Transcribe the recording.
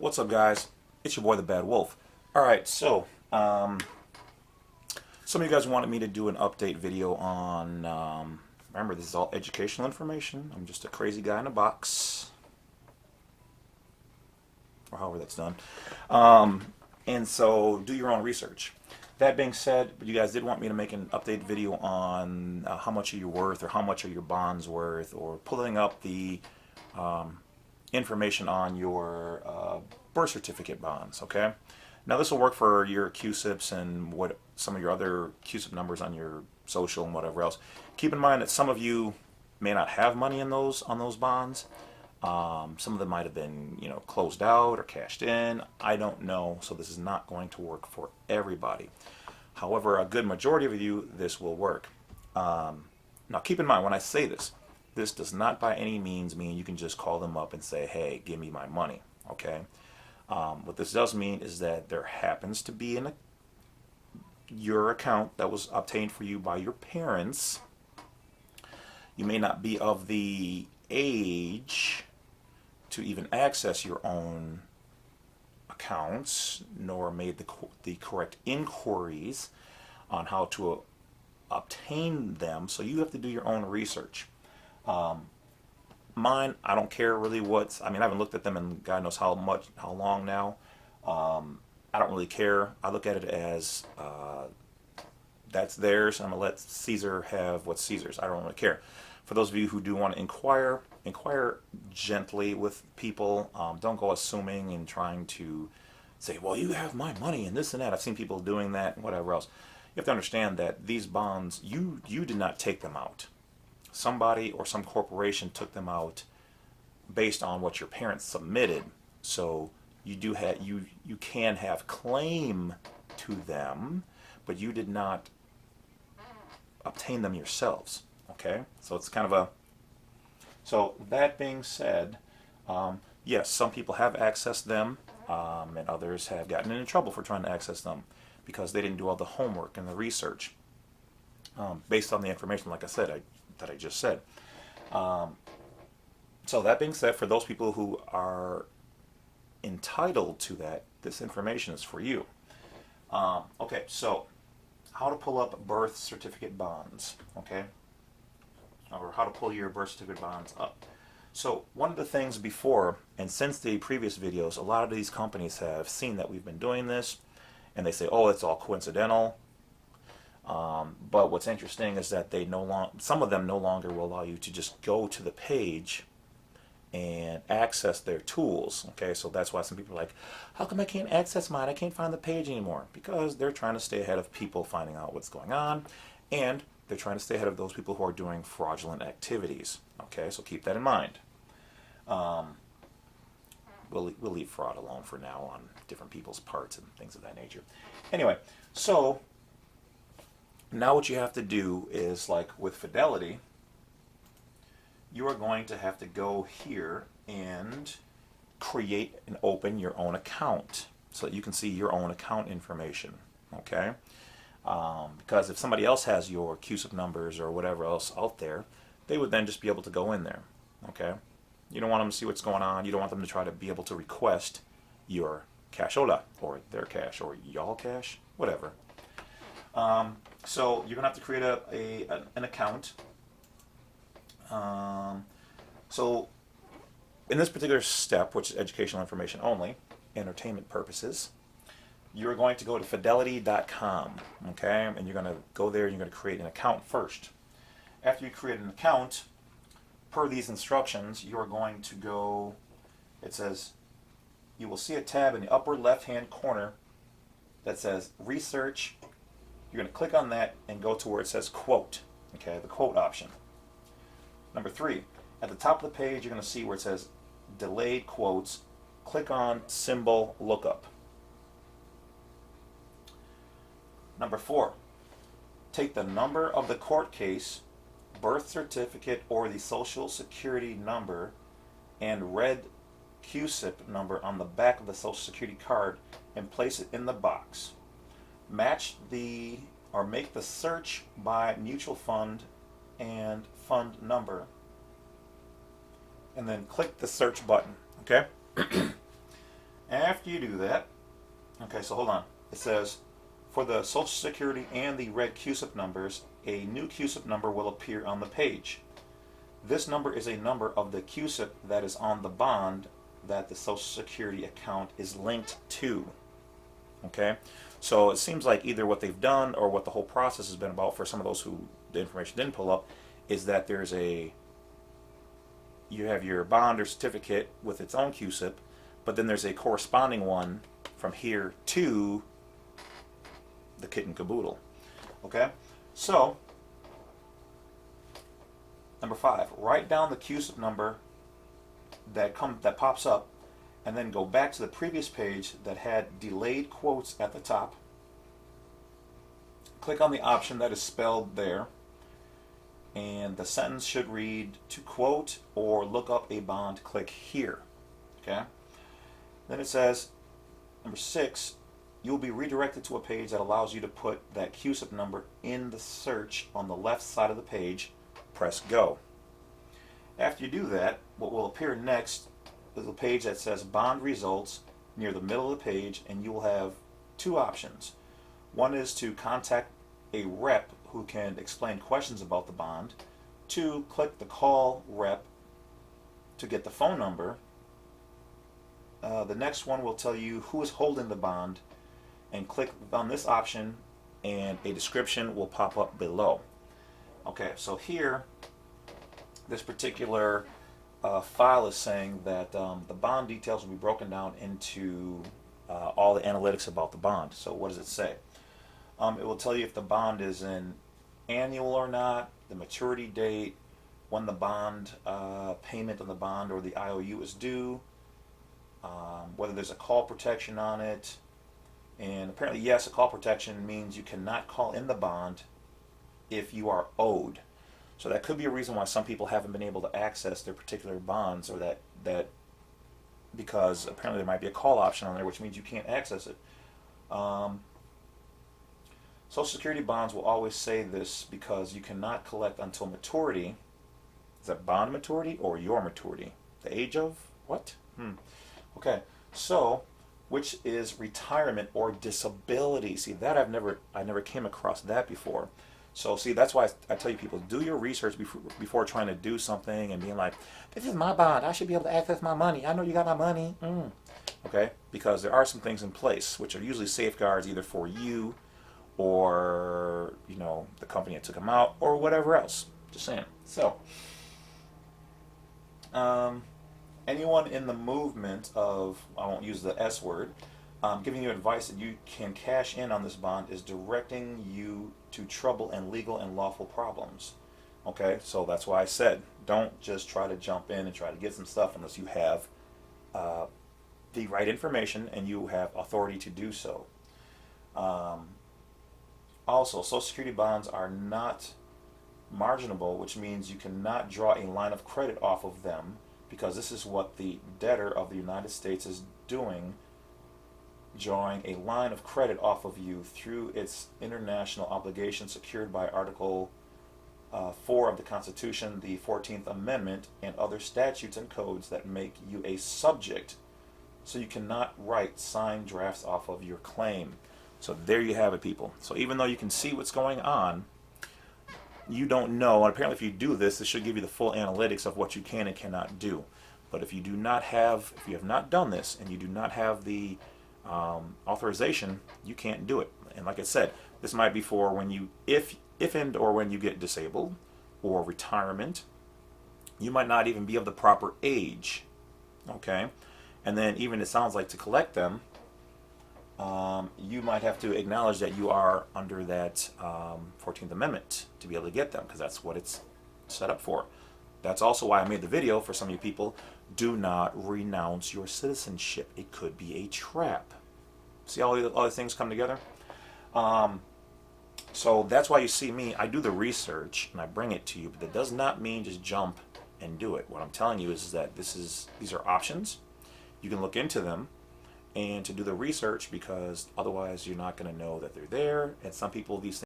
What's up, guys? It's your boy, the Badwolf. Alright, so, some of you guys wanted me to do an update video on, remember, this is all educational information. I'm just a crazy guy in a box. Or however that's done. And so, do your own research. That being said, you guys did want me to make an update video on how much are you worth, or how much are your bonds worth, or pulling up the information on your birth certificate bonds, okay? Now this will work for your Cusips and what some of your other Cusip numbers on your social and whatever else. Keep in mind that some of you may not have money in those on those bonds. Some of them might have been, closed out or cashed in. I don't know, so this is not going to work for everybody. However, a good majority of you, this will work. Now keep in mind when I say this, this does not by any means mean you can just call them up and say, hey, give me my money, okay? What this does mean is that there happens to be your account that was obtained for you by your parents. You may not be of the age to even access your own accounts, nor made the correct inquiries on how to obtain them, so you have to do your own research. Mine, I don't care really I haven't looked at them in God knows how long now. I don't really care. I look at it as that's theirs, and I'm gonna let Caesar have what's Caesar's. I don't really care. For those of you who do want to inquire gently with people. Don't go assuming and trying to say, well, you have my money and this and that. I've seen people doing that and whatever else. You have to understand that these bonds, you did not take them out. Somebody or some corporation took them out based on what your parents submitted. So you can have claim to them, but you did not obtain them yourselves. Okay, so it's kind of so that being said, yes, some people have accessed them, and others have gotten into trouble for trying to access them because they didn't do all the homework and the research based on the information, like I said, that I just said. So that being said, for those people who are entitled to that, this information is for you. Okay, so how to pull up birth certificate bonds, okay? Or how to pull your birth certificate bonds up. So one of the things before, and since the previous videos, a lot of these companies have seen that we've been doing this, and they say, oh, it's all coincidental. But what's interesting is that some of them no longer will allow you to just go to the page and access their tools. Okay, so that's why some people are like, how come I can't access mine? I can't find the page anymore. Because they're trying to stay ahead of people finding out what's going on, and they're trying to stay ahead of those people who are doing fraudulent activities. Okay, so keep that in mind. We'll leave fraud alone for now on different people's parts and things of that nature. Anyway, so now what you have to do is, like with Fidelity, you are going to have to go here and create and open your own account so that you can see your own account information. Okay? Because if somebody else has your Cusip numbers or whatever else out there, they would then just be able to go in there. Okay? You don't want them to see what's going on. You don't want them to try to be able to request your cashola or their cash or y'all cash, whatever. So you're going to have to create an account. So in this particular step, which is educational information only, entertainment purposes, you're going to go to fidelity.com, okay? And you're going to go there and you're going to create an account first. After you create an account, per these instructions, you're going to go, it says, you will see a tab in the upper left-hand corner that says Research. You're going to click on that and go to where it says Quote, okay, the quote option. Number 3, at the top of the page, you're going to see where it says Delayed Quotes. Click on Symbol Lookup. Number 4, take the number of the court case, birth certificate, or the social security number and red Cusip number on the back of the social security card and place it in the box. Match or make the search by mutual fund and fund number, and then click the search button, okay? After you do that, okay, so hold on. It says, for the Social Security and the red Cusip numbers, a new Cusip number will appear on the page. This number is a number of the Cusip that is on the bond that the Social Security account is linked to. Okay, so it seems like either what they've done or what the whole process has been about for some of those who the information didn't pull up is that you have your bond or certificate with its own Cusip, but then there's a corresponding one from here to the kit and caboodle. Okay, so number 5, write down the Cusip number that pops up, and then go back to the previous page that had delayed quotes at the top. Click on the option that is spelled there, and the sentence should read, to quote or look up a bond, click here. Okay. Then it says, number 6, you'll be redirected to a page that allows you to put that Cusip number in the search on the left side of the page. Press go. After you do that, what will appear next is a page that says bond results near the middle of the page, and you will have 2 options. One is to contact a rep who can explain questions about the bond. 2, click the call rep to get the phone number. The next one will tell you who is holding the bond, and click on this option and a description will pop up below. Okay, so here this particular file is saying that the bond details will be broken down into all the analytics about the bond. So what does it say? It will tell you if the bond is an annual or not, the maturity date, when the bond payment on the bond or the IOU is due, whether there's a call protection on it, and apparently yes, a call protection means you cannot call in the bond if you are owed. So that could be a reason why some people haven't been able to access their particular bonds, or that because apparently there might be a call option on there, which means you can't access it. Social Security bonds will always say this because you cannot collect until maturity. Is that bond maturity or your maturity? The age of what? Okay, so which is retirement or disability. See, that I never came across that before. So see, that's why I tell you people, do your research before trying to do something and being like, this is my bond, I should be able to access my money, I know you got my money. Okay, because there are some things in place which are usually safeguards either for you or the company that took them out or whatever else. Just saying. So anyone in the movement of, I won't use the S word, giving you advice that you can cash in on this bond is directing you to trouble and legal and lawful problems. Okay, so that's why I said don't just try to jump in and try to get some stuff unless you have the right information and you have authority to do so. Also, Social Security bonds are not marginable, which means you cannot draw a line of credit off of them, because this is what the debtor of the United States is doing, drawing a line of credit off of you through its international obligation secured by Article 4 of the Constitution, the 14th Amendment, and other statutes and codes that make you a subject. So you cannot write signed drafts off of your claim. So there you have it, people. So even though you can see what's going on, you don't know, and apparently if you do this, it should give you the full analytics of what you can and cannot do. But if you have not done this and you do not have the authorization, you can't do it. And like I said, this might be for when you, if and or when you get disabled or retirement, you might not even be of the proper age. Okay, and then even it sounds like to collect them, you might have to acknowledge that you are under that 14th Amendment to be able to get them, because that's what it's set up for. That's also why I made the video for some of you people. Do not renounce your citizenship. It could be a trap. See all the things come together? So that's why you see me. I do the research and I bring it to you, but that does not mean just jump and do it. What I'm telling you is that these are options. You can look into them and to do the research, because otherwise you're not going to know that they're there. And some people, these things